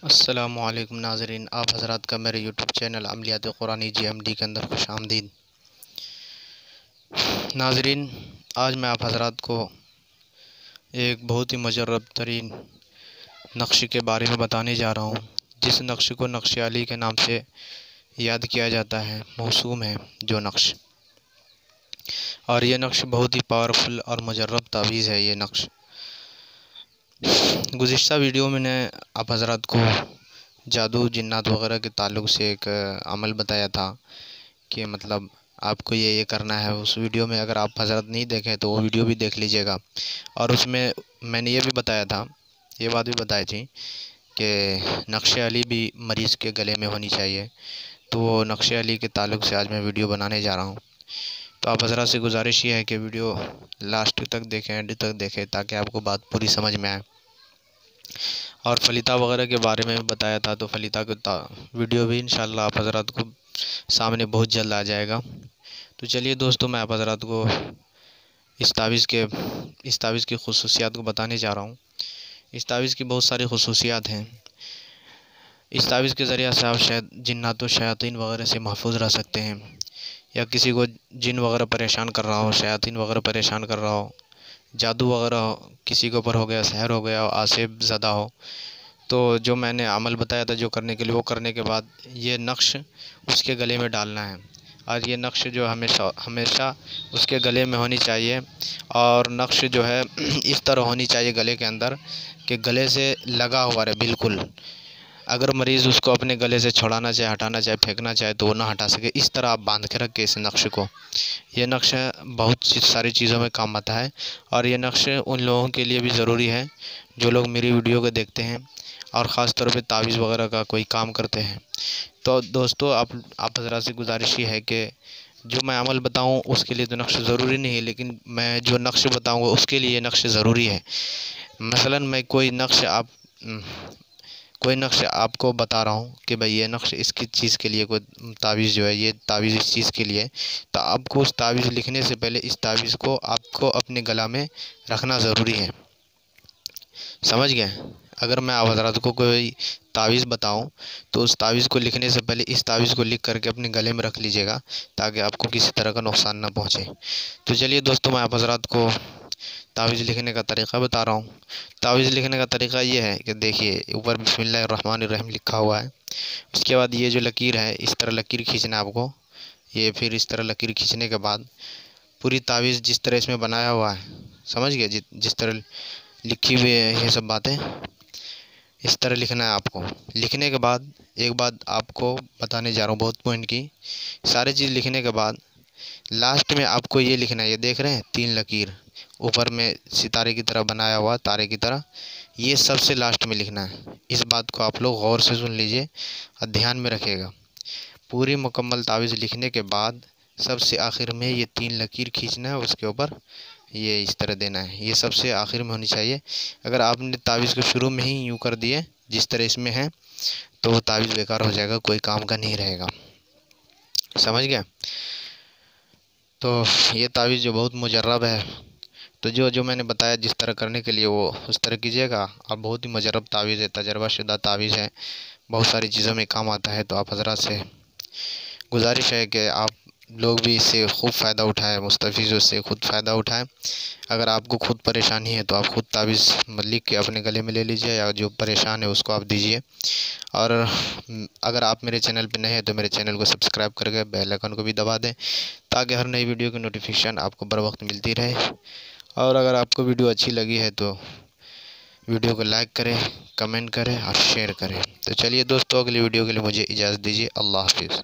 अस्सलामुअलैकुम नाज़रीन, आप हज़रात का मेरे यूट्यूब चैनल अमलियात कुरानी JMD के अंदर खुश आमदीद। नाज़रीन, आज मैं आप हज़रात को एक बहुत ही मुजर्रब तरीन नक्श के बारे में बताने जा रहा हूँ, जिस नक्श को नक्श अली के नाम से याद किया जाता है। मौसूम है जो नक्श, और ये नक्श बहुत ही पावरफुल और मुजर्रब तावीज़ है। ये नक्श गुज़िश्ता वीडियो में मैंने आप हज़रात को जादू जिन्नात वग़ैरह के ताल्लुक़ से एक अमल बताया था कि मतलब आपको ये करना है। उस वीडियो में अगर आप हज़रत नहीं देखें तो वो वीडियो भी देख लीजिएगा। और उसमें मैंने ये भी बताया था, ये बात भी बताई थी कि नक्श अली भी मरीज़ के गले में होनी चाहिए। तो वो नक्श अली के ताल्लुक़ से आज मैं वीडियो बनाने जा रहा हूँ। तो आप हज़रत से गुजारिश ये है कि वीडियो लास्ट तक देखें, एंड तक देखें, ताकि आपको बात पूरी समझ में आए। और फलीता वगैरह के बारे में बताया था, तो फलीता का वीडियो भी इंशाल्लाह आप हज़रात को सामने बहुत जल्द आ जाएगा। तो चलिए दोस्तों, मैं आप हज़रात को इस तावीज़ की ख़ुसूसियात को बताने जा रहा हूँ। इस तावीज़ की बहुत सारी ख़ुसूसियात हैं। इस तावीज़ के ज़रिए से आप शायद जिन्नात व शयातीन वगैरह से महफूज रह सकते हैं, या किसी को जिन वगैरह परेशान कर रहा हो, शयातीन वगैरह परेशान कर रहा हो, जादू वगैरह किसी के ऊपर हो गया, सहर हो गया, आसिफ ज़दा हो, तो जो मैंने अमल बताया था जो करने के लिए, वो करने के बाद ये नक्श उसके गले में डालना है। और ये नक्श जो हमेशा उसके गले में होनी चाहिए। और नक्श जो है इस तरह होनी चाहिए गले के अंदर कि गले से लगा हुआ रहे बिल्कुल। अगर मरीज़ उसको अपने गले से छुड़ाना चाहे, हटाना चाहे, फेंकना चाहे तो वो ना हटा सके। इस तरह आप बांध के रखें इस नक्श को। ये नक्श बहुत सारी चीज़ों में काम आता है, और ये नक्श उन लोगों के लिए भी ज़रूरी है जो लोग मेरी वीडियो को देखते हैं और ख़ास तौर पे तावीज़ वगैरह का कोई काम करते हैं। तो दोस्तों, आप हज़रात से गुजारिश ये है कि जो मैं अमल बताऊं उसके लिए तो नक्श ज़रूरी नहीं है, लेकिन मैं जो नक्श बताऊंगा उसके लिए नक्श ज़रूरी है। मसलन मैं कोई नक्श आपको बता रहा हूँ कि भाई ये नक्श इसकी चीज़ के लिए, कोई तावीज़ जो है ये तावीज़ इस चीज़ के लिए, तो आपको उस तावीज़ लिखने से पहले इस तावीज़ को आपको अपने गला में रखना ज़रूरी है। समझ गए? अगर मैं आप हज़रात को कोई तावीज़ बताऊं तो उस तावीज़ को लिखने से पहले इस तावीज़ को लिख करके अपने गले में रख लीजिएगा, ताकि आपको किसी तरह का नुकसान ना पहुंचे। तो चलिए दोस्तों, मैं आप हज़रात को तावीज़ लिखने का तरीक़ा बता रहा हूँ। तावीज़ लिखने का तरीक़ा ये है कि देखिए, ऊपर बिस्मिल्लाहिर्रहमानिर्रहीम लिखा हुआ है। उसके बाद ये जो लकीर है, इस तरह लकीर खींचना है आपको। ये फिर इस तरह लकीर खींचने के बाद पूरी तावीज़ जिस तरह इसमें बनाया हुआ है, समझ गए, जिस तरह लिखी हुई है ये सब बातें, इस तरह लिखना है आपको। लिखने के बाद एक बात आपको बताने जा रहा हूँ बहुत पॉइंट की। सारी चीज़ लिखने के बाद लास्ट में आपको ये लिखना है, ये देख रहे हैं 3 लकीर ऊपर में सितारे की तरह बनाया हुआ, तारे की तरह, ये सबसे लास्ट में लिखना है। इस बात को आप लोग गौर से सुन लीजिए और ध्यान में रखिएगा। पूरी मुकम्मल तावीज़ लिखने के बाद सबसे आखिर में ये 3 लकीर खींचना है, उसके ऊपर ये इस तरह देना है। ये सबसे आखिर में होनी चाहिए। अगर आपने तावीज़ को शुरू में ही यूँ कर दिए जिस तरह इसमें है, तो वो तावीज़ बेकार हो जाएगा, कोई काम का नहीं रहेगा। समझ गया? तो ये तावीज़ जो बहुत मुजर्रब है, तो जो मैंने बताया जिस तरह करने के लिए वो उस तरह कीजिएगा। और बहुत ही मुजर्रब तावीज़ है, तजर्बाशुदा तावीज़ है, बहुत सारी चीज़ों में काम आता है। तो आप हज़रात से गुजारिश है कि आप लोग भी इससे खूब फ़ायदा उठाएं, मुस्तफ़ीज़ से खुद फ़ायदा उठाएं। अगर आपको खुद परेशानी है तो आप खुद तावीज़ लिख के अपने गले में ले लीजिए, या जो परेशान है उसको आप दीजिए। और अगर आप मेरे चैनल पे नए हैं तो मेरे चैनल को सब्सक्राइब करके बेल आइकन को भी दबा दें, ताकि हर नई वीडियो की नोटिफिकेशन आपको बर वक्त मिलती रहे। और अगर आपको वीडियो अच्छी लगी है तो वीडियो को लाइक करें, कमेंट करें और शेयर करें। तो चलिए दोस्तों, अगली वीडियो के लिए मुझे इजाज़त दीजिए। अल्लाह हाफिज़।